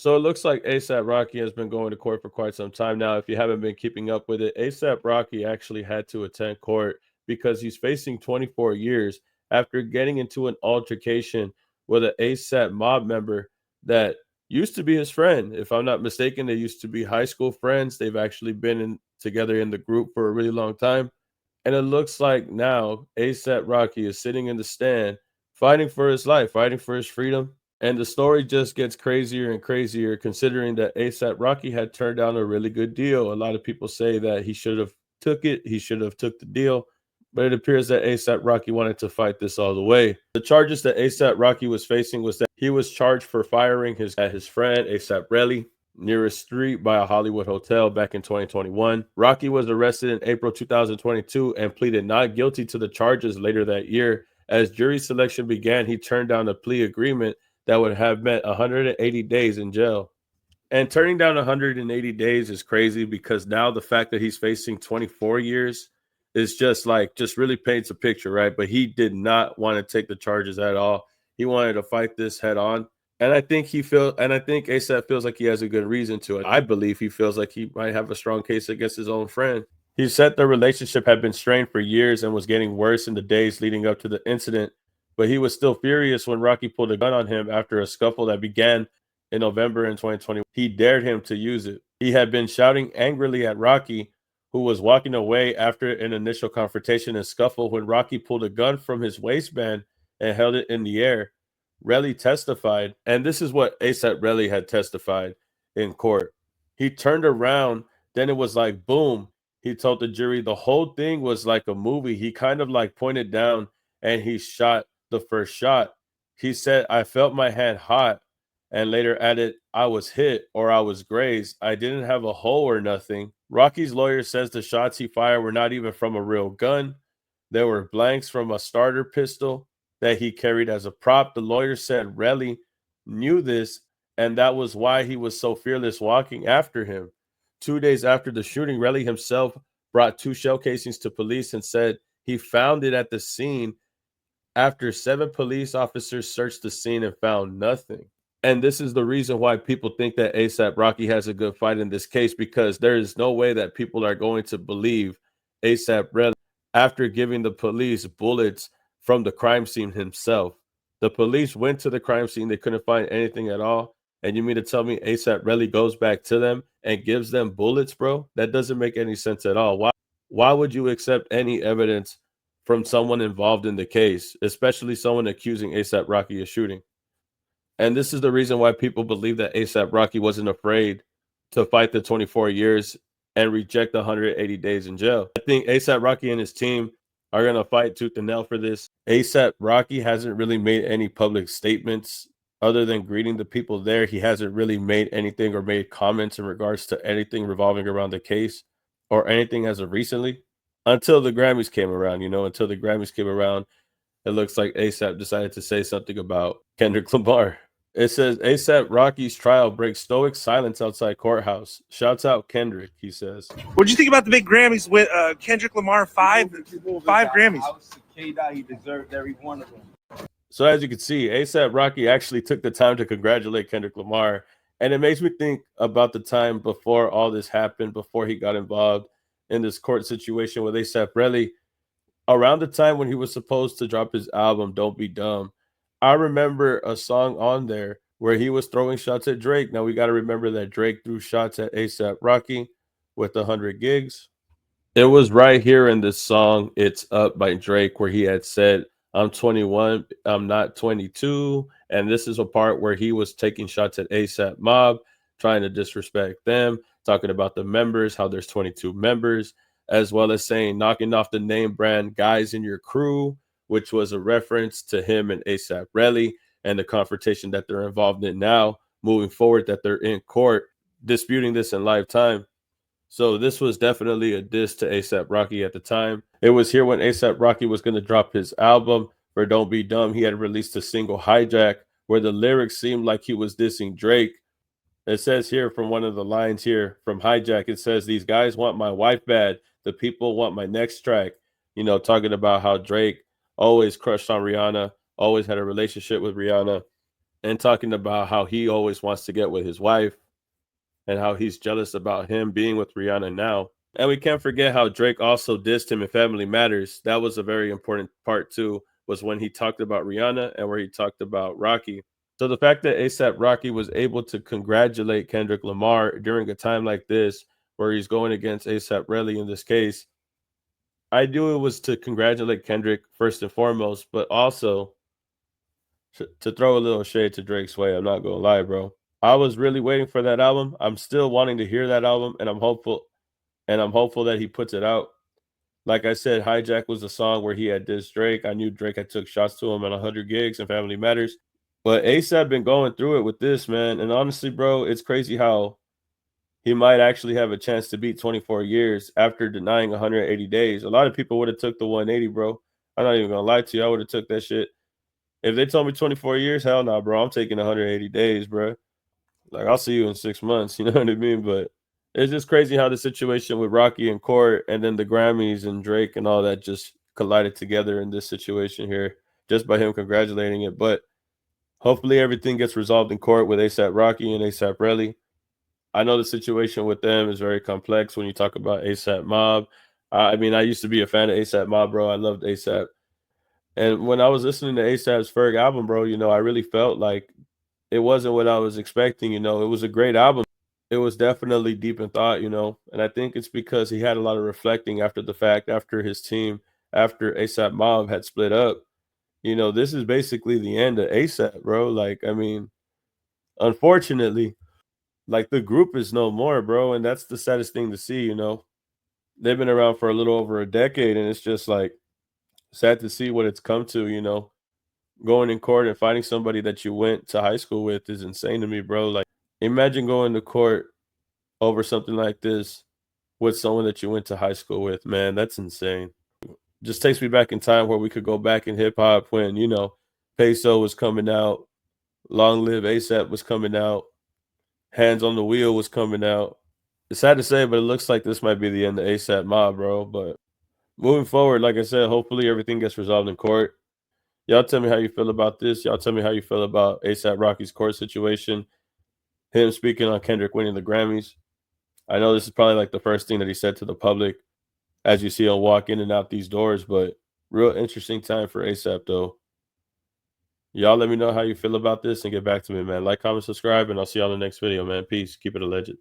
So it looks like ASAP Rocky has been going to court for quite some time now. If you haven't been keeping up with it, ASAP Rocky actually had to attend court because he's facing 24 years after getting into an altercation with an ASAP mob member that used to be his friend. If I'm not mistaken, they used to be high school friends. They've actually been together in the group for a really long time. And it looks like now ASAP Rocky is sitting in the stand fighting for his life, fighting for his freedom. And the story just gets crazier and crazier considering that ASAP Rocky had turned down a really good deal. A lot of people say that he should have took it, he should have took the deal, but it appears that ASAP Rocky wanted to fight this all the way. The charges that ASAP Rocky was facing was that he was charged for firing his friend ASAP Relly near a street by a Hollywood hotel back in 2021. Rocky was arrested in April 2022 and pleaded not guilty to the charges later that year. As jury selection began, he turned down a plea agreement that would have meant 180 days in jail. And turning down 180 days is crazy because now the fact that he's facing 24 years is just really paints a picture, right? But he did not want to take the charges at all. He wanted to fight this head on. And I think ASAP feels like he has a good reason to it. I believe he feels like he might have a strong case against his own friend. He said their relationship had been strained for years and was getting worse in the days leading up to the incident, but he was still furious when Rocky pulled a gun on him after a scuffle that began in November in 2020. He dared him to use it. He had been shouting angrily at Rocky, who was walking away after an initial confrontation and scuffle, when Rocky pulled a gun from his waistband and held it in the air. Relly testified, and this is what ASAP Relly had testified in court. He turned around, then it was like boom. He told the jury the whole thing was like a movie. He kind of like pointed down and he shot the first shot. He said, I felt my hand hot, and later added, I was hit or I was grazed. I didn't have a hole or nothing. Rocky's lawyer says the shots he fired were not even from a real gun. There were blanks from a starter pistol that he carried as a prop. The lawyer said Relly knew this, and that was why he was so fearless walking after him. 2 days after the shooting, Relly himself brought two shell casings to police and said he found it at the scene after 7 police officers searched the scene and found nothing. And this is the reason why people think that ASAP Rocky has a good fight in this case, because there is no way that people are going to believe ASAP Relly after giving the police bullets from the crime scene himself. The police went to the crime scene, they couldn't find anything at all. And you mean to tell me ASAP Relly goes back to them and gives them bullets, bro? That doesn't make any sense at all. Why would you accept any evidence from someone involved in the case, especially someone accusing ASAP Rocky of shooting? And this is the reason why people believe that ASAP Rocky wasn't afraid to fight the 24 years and reject the 180 days in jail. I think ASAP Rocky and his team are going to fight tooth and nail for this. ASAP Rocky hasn't really made any public statements other than greeting the people there. He hasn't really made anything or made comments in regards to anything revolving around the case or anything as of recently until the Grammys came around. Until the Grammys came around, it looks like ASAP decided to say something about Kendrick Lamar. It says ASAP Rocky's trial breaks stoic silence outside courthouse. Shouts out Kendrick, he says. What do you think about the big Grammys with Kendrick Lamar? Five Grammys. He deserved every one of them. So as you can see, ASAP Rocky actually took the time to congratulate Kendrick Lamar. And it makes me think about the time before all this happened, before he got involved in this court situation with ASAP Relly. Around the time when he was supposed to drop his album, Don't Be Dumb, I remember a song on there where he was throwing shots at Drake. Now we got to remember that Drake threw shots at ASAP Rocky with 100 gigs. It was right here in this song, It's Up by Drake, where he had said, I'm 21, I'm not 22. And this is a part where he was taking shots at ASAP Mob, trying to disrespect them, talking about the members, how there's 22 members, as well as saying, knocking off the name brand guys in your crew, which was a reference to him and ASAP Relly and the confrontation that they're involved in now, moving forward, that they're in court disputing this in live time. So this was definitely a diss to ASAP Rocky at the time. It was here when ASAP Rocky was going to drop his album for Don't Be Dumb. He had released a single, Hijack, where the lyrics seemed like he was dissing Drake. It says here from one of the lines here from Hijack, it says, these guys want my wife bad. The people want my next track. Talking about how Drake always crushed on Rihanna, always had a relationship with Rihanna. and talking about how he always wants to get with his wife and how he's jealous about him being with Rihanna now. And we can't forget how Drake also dissed him in Family Matters. That was a very important part too, was when he talked about Rihanna and where he talked about Rocky. So the fact that ASAP Rocky was able to congratulate Kendrick Lamar during a time like this, where he's going against ASAP Rocky in this case, I knew it was to congratulate Kendrick first and foremost, but also to throw a little shade to Drake's way. I'm not gonna lie, bro. I was really waiting for that album. I'm still wanting to hear that album, and I'm hopeful that he puts it out. Like I said, Hijack was a song where he had dissed Drake. I knew Drake had took shots to him on 100 gigs and Family Matters. But ASAP been going through it with this, man. And honestly, bro, it's crazy how he might actually have a chance to beat 24 years after denying 180 days. A lot of people would have took the 180, bro. I'm not even gonna lie to you. I would have took that shit. If they told me 24 years, hell no, bro. I'm taking 180 days, bro. Like, I'll see you in 6 months. You know what I mean? But it's just crazy how the situation with Rocky and Court and then the Grammys and Drake and all that just collided together in this situation here, just by him congratulating it. But hopefully everything gets resolved in court with ASAP Rocky and ASAP Rocky. I know the situation with them is very complex when you talk about ASAP Mob. I mean, I used to be a fan of ASAP Mob, bro. I loved ASAP. And when I was listening to ASAP's Ferg album, bro, I really felt like it wasn't what I was expecting. It was a great album. It was definitely deep in thought, and I think it's because he had a lot of reflecting after the fact, after his team, after ASAP Mob had split up. This is basically the end of ASAP, bro. Like, I mean, unfortunately, like the group is no more, bro, and that's the saddest thing to see. They've been around for a little over a decade, and it's just like sad to see what it's come to. Going in court and finding somebody that you went to high school with is insane to me, bro. Like, imagine going to court over something like this with someone that you went to high school with, man. That's insane. Just takes me back in time where we could go back in hip hop when, Peso was coming out, Long Live ASAP was coming out, Hands on the Wheel was coming out. It's sad to say, but it looks like this might be the end of ASAP Mob, bro. But moving forward, like I said, hopefully everything gets resolved in court. Y'all tell me how you feel about this. Y'all tell me how you feel about ASAP Rocky's court situation. Him speaking on Kendrick winning the Grammys. I know this is probably like the first thing that he said to the public as you see him walk in and out these doors, but real interesting time for ASAP though. Y'all let me know how you feel about this and get back to me, man. Like, comment, subscribe, and I'll see y'all in the next video, man. Peace. Keep it a legend.